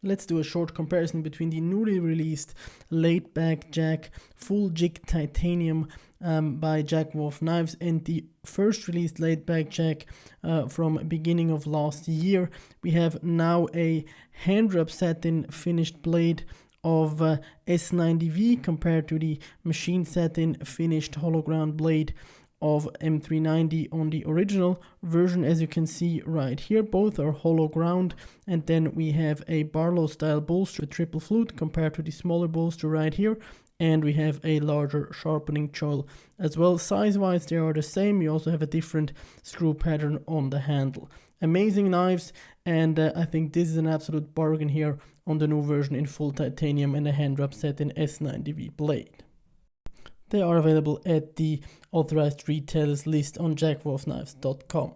Let's do a short comparison between the newly released laid back jack full jig titanium by Jack Wolf Knives and the first released laid back jack from beginning of last year. We have now a hand rub satin finished blade of S90V compared to the machine satin finished hollow ground blade of M390 on the original version. As you can see right here, both are hollow ground, and then we have a Barlow style bolster with triple flute compared to the smaller bolster right here, and we have a larger sharpening choil as well. Size wise they are the same. You also have a different screw pattern on the handle. Amazing knives, and I think this is an absolute bargain here on the new version in full titanium and a hand rub satin S90V blade. They are available at the authorized retailers list on jackwolfknives.com.